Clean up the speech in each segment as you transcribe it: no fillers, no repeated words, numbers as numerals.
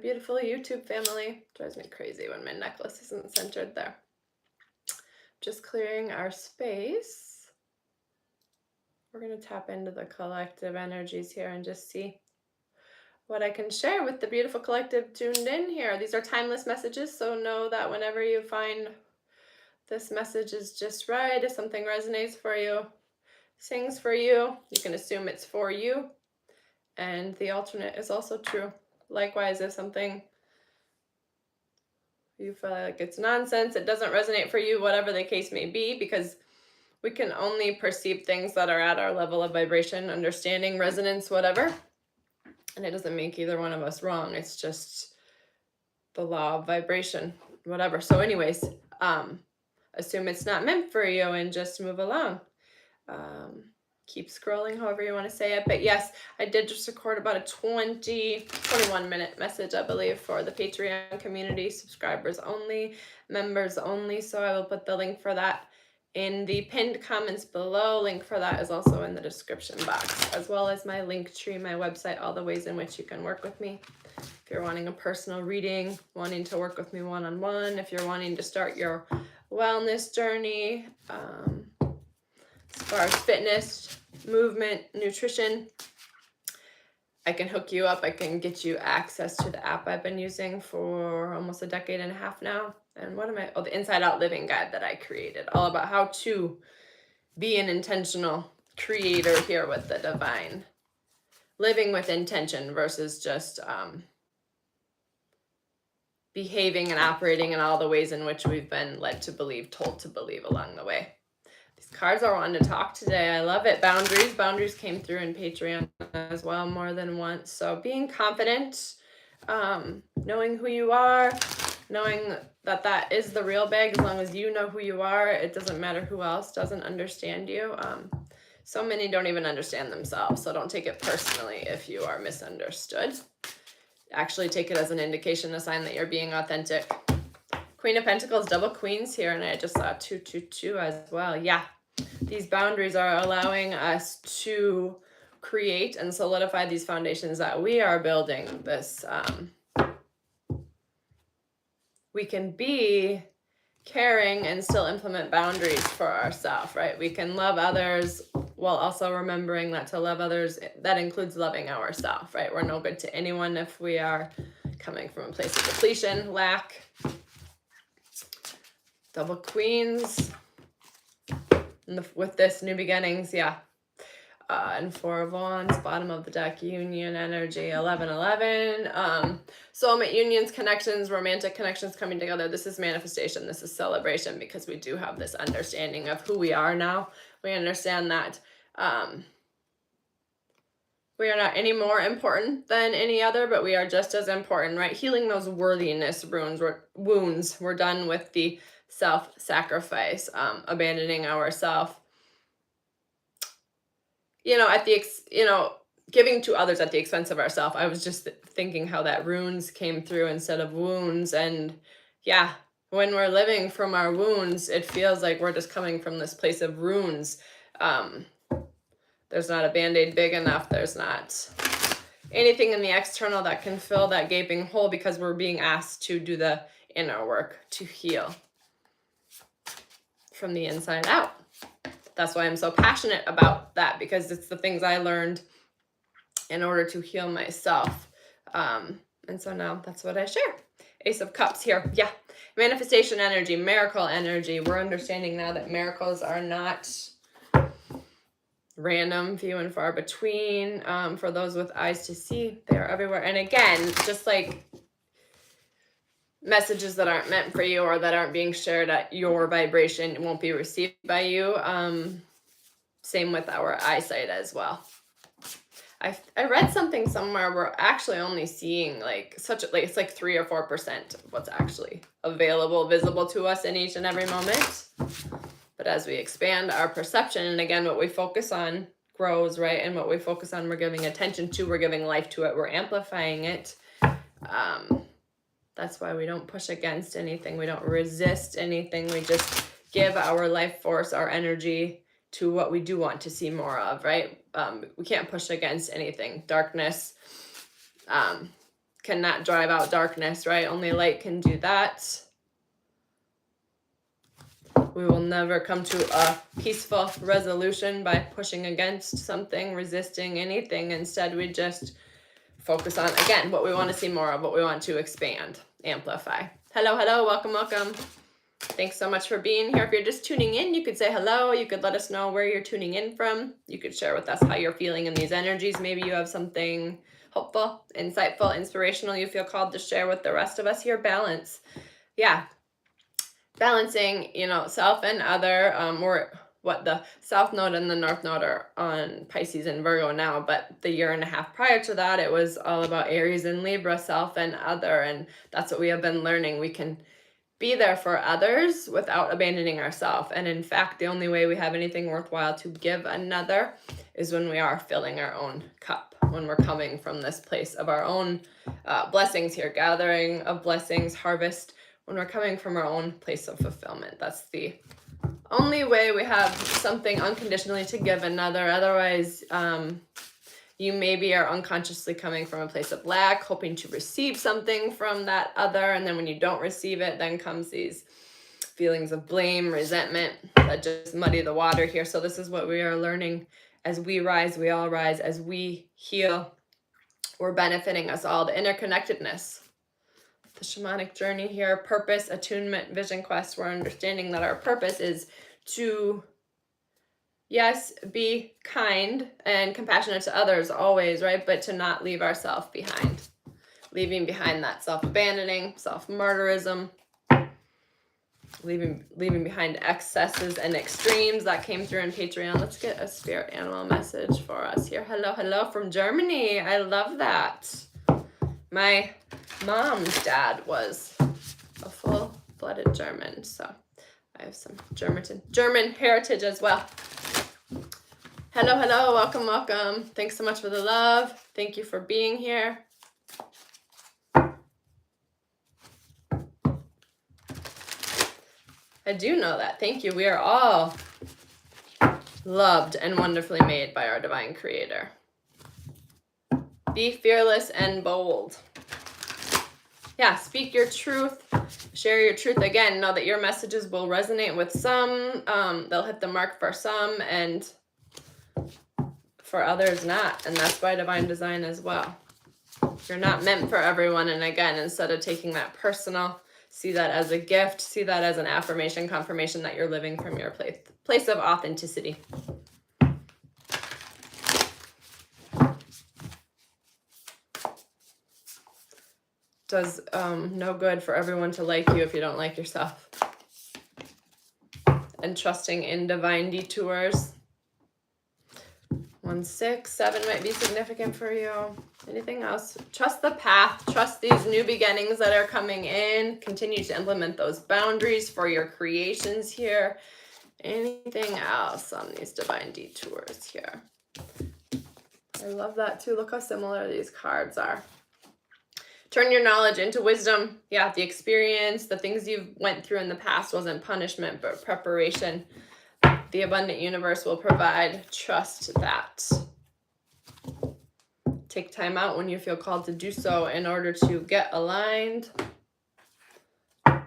beautiful YouTube family. Drives me crazy when my necklace isn't centered there. Just clearing our space. We're going to tap into the collective energies here and just see what I can share with the beautiful collective tuned in here. These are timeless messages, so know that whenever you find this message is just right, if something resonates for you, sings for you, you can assume it's for you. And the alternate is also true. Likewise, if something you feel like it's nonsense, it doesn't resonate for you, whatever the case may be, because we can only perceive things that are at our level of vibration, understanding, resonance, whatever. And it doesn't make either one of us wrong. It's just the law of vibration, whatever. So anyways, assume it's not meant for you and just move along. Keep scrolling, however you want to say it. But yes, I did just record about a 21 minute message, I believe, for the Patreon community, subscribers only, members only. So I will put the link for that in the pinned comments below. Link for that is also in the description box, as well as my link tree, my website, all the ways in which you can work with me. If you're wanting a personal reading, wanting to work with me one-on-one, if you're wanting to start your wellness journey, as far as fitness, movement, nutrition, I can hook you up. I can get you access to the app I've been using for almost a decade and a half now. And what am I? Oh, the Inside Out Living Guide that I created, all about how to be an intentional creator here with the divine. Living with intention versus just behaving and operating in all the ways in which we've been led to believe, told to believe along the way. These cards are wanting to talk today. I love it. Boundaries came through in Patreon as well more than once. So being confident, knowing who you are, knowing that that is the real bag. As long as you know who you are, it doesn't matter who else doesn't understand you. So many don't even understand themselves. So don't take it personally if you are misunderstood. Actually take it as an indication, a sign that you're being authentic. Queen of Pentacles, double queens here, and I just saw 222 as well. Yeah, these boundaries are allowing us to create and solidify these foundations that we are building. This, we can be caring and still implement boundaries for ourselves, right? We can love others while also remembering that to love others, that includes loving ourselves, right? We're no good to anyone if we are coming from a place of depletion, lack. Double queens with this new beginnings, yeah. And Four of Wands, bottom of the deck, union energy, 1111. Soulmate unions, connections, romantic connections coming together. This is manifestation. This is celebration, because we do have this understanding of who we are now. We understand that we are not any more important than any other, but we are just as important, right? Healing those worthiness wounds. We're done with the self-sacrifice, abandoning ourselves, at the, giving to others at the expense of ourselves. I was just thinking how that runes came through instead of wounds. And yeah, when we're living from our wounds, it feels like we're just coming from this place of runes. There's not a Band-Aid big enough. There's not anything in the external that can fill that gaping hole, because we're being asked to do the inner work to heal from the inside out. That's why I'm so passionate about that, because it's the things I learned in order to heal myself. And so now that's what I share. Ace of Cups here. Yeah. Manifestation energy, miracle energy. We're understanding now that miracles are not random, few and far between. For those with eyes to see, they are everywhere. And again, just like messages that aren't meant for you or that aren't being shared at your vibration won't be received by you. Same with our eyesight as well. I read something somewhere we're actually only seeing it's like 3 or 4% of what's actually available, visible to us in each and every moment. But as we expand our perception, and again, what we focus on grows, right? And what we focus on, we're giving attention to, we're giving life to it, we're amplifying it. That's why we don't push against anything. We don't resist anything. We just give our life force, our energy to what we do want to see more of, right? We can't push against anything. Darkness, cannot drive out darkness, right? Only light can do that. We will never come to a peaceful resolution by pushing against something, resisting anything. Instead, we just focus on, again, what we want to see more of, what we want to expand, amplify. Hello, hello, welcome, welcome. Thanks so much for being here. If you're just tuning in, you could say hello. You could let us know where you're tuning in from. You could share with us how you're feeling in these energies. Maybe you have something hopeful, insightful, inspirational you feel called to share with the rest of us here. Balance. Yeah. Balancing, self and other, or what the South Node and the North Node are on Pisces and Virgo now, but the year and a half prior to that, it was all about Aries and Libra, self and other, and that's what we have been learning. We can be there for others without abandoning ourselves, and in fact, the only way we have anything worthwhile to give another is when we are filling our own cup, when we're coming from this place of our own blessings here, gathering of blessings, harvest, when we're coming from our own place of fulfillment. That's the only way we have something unconditionally to give another. Otherwise, you maybe are unconsciously coming from a place of lack, hoping to receive something from that other. And then when you don't receive it, then comes these feelings of blame, resentment that just muddy the water here. So this is what we are learning. As we rise, we all rise. As we heal, we're benefiting us all. The interconnectedness. The shamanic journey here, purpose, attunement, vision quest. We're understanding that our purpose is to, yes, be kind and compassionate to others always, right? But to not leave ourselves behind. Leaving behind that self-abandoning, self-murderism, leaving behind excesses and extremes that came through in Patreon. Let's get a spirit animal message for us here. Hello, hello from Germany. I love that. My mom's dad was a full-blooded German, so I have some German heritage as well. Hello, hello, welcome, welcome. Thanks so much for the love. Thank you for being here. I do know that. Thank you. We are all loved and wonderfully made by our divine creator. Be fearless and bold. Yeah, speak your truth, share your truth. Again, know that your messages will resonate with some, they'll hit the mark for some, and for others not. And that's by divine design as well. You're not meant for everyone. And again, instead of taking that personal, see that as a gift, see that as an affirmation, confirmation that you're living from your place of authenticity. Does no good for everyone to like you if you don't like yourself. And trusting in divine detours. 1, 6, 7 might be significant for you. Anything else? Trust the path. Trust these new beginnings that are coming in. Continue to implement those boundaries for your creations here. Anything else on these divine detours here? I love that too. Look how similar these cards are. Turn your knowledge into wisdom. Yeah, the experience, the things you went through in the past wasn't punishment, but preparation. The abundant universe will provide. Trust that. Take time out when you feel called to do so in order to get aligned. I'm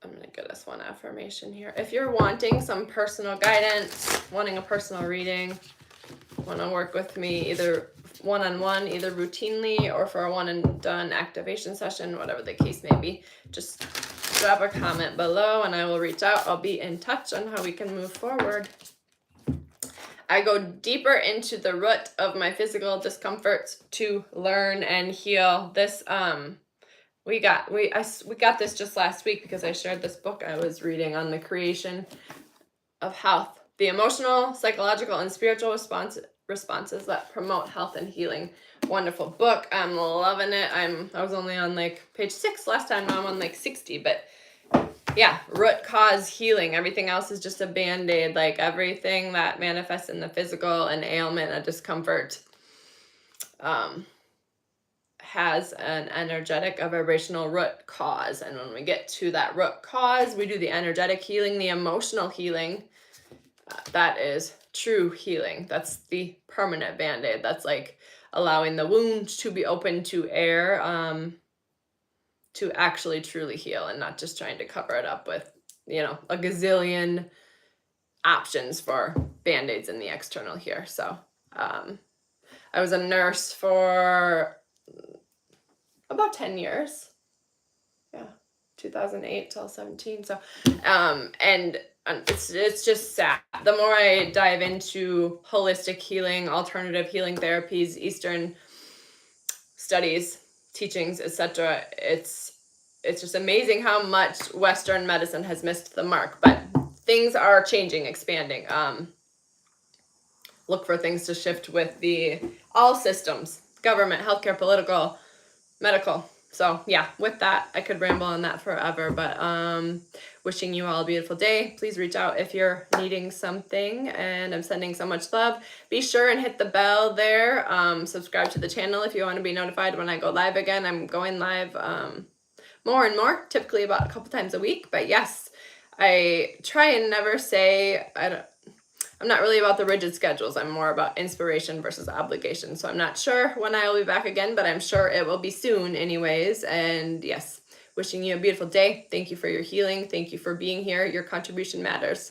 going to get us one affirmation here. If you're wanting some personal guidance, wanting a personal reading, want to work with me either one-on-one, either routinely or for a one-and-done activation session, whatever the case may be, just drop a comment below and I will reach out. I'll be in touch on how we can move forward. I go deeper into the root of my physical discomforts to learn and heal. This we got this just last week because I shared this book I was reading on the creation of health, the emotional, psychological, and spiritual responses that promote health and healing. Wonderful book. I'm loving it. I was only on like page 6 last time. Now I'm on like 60, but yeah, root cause healing. Everything else is just a band-aid. Like everything that manifests in the physical, an ailment, a discomfort, has an energetic, a vibrational root cause. And when we get to that root cause, we do the energetic healing, the emotional healing. That is true healing. That's the permanent band-aid. That's like allowing the wound to be open to air. to actually truly heal and not just trying to cover it up with, a gazillion options for band-aids in the external here. So I was a nurse for about 10 years. Yeah, 2008 till 17. So and it's just sad. The more I dive into holistic healing, alternative healing therapies, Eastern studies, teachings, etc., it's just amazing how much Western medicine has missed the mark. But things are changing, expanding. Look for things to shift with all systems, government, healthcare, political, medical. So yeah, with that, I could ramble on that forever, but wishing you all a beautiful day. Please reach out if you're needing something, and I'm sending so much love. Be sure and hit the bell there. Subscribe to the channel if you want to be notified when I go live again. I'm going live more and more, typically about a couple times a week. But yes, I try and never say, I'm not really about the rigid schedules. I'm more about inspiration versus obligation. So I'm not sure when I will be back again, but I'm sure it will be soon anyways. And yes, wishing you a beautiful day. Thank you for your healing. Thank you for being here. Your contribution matters.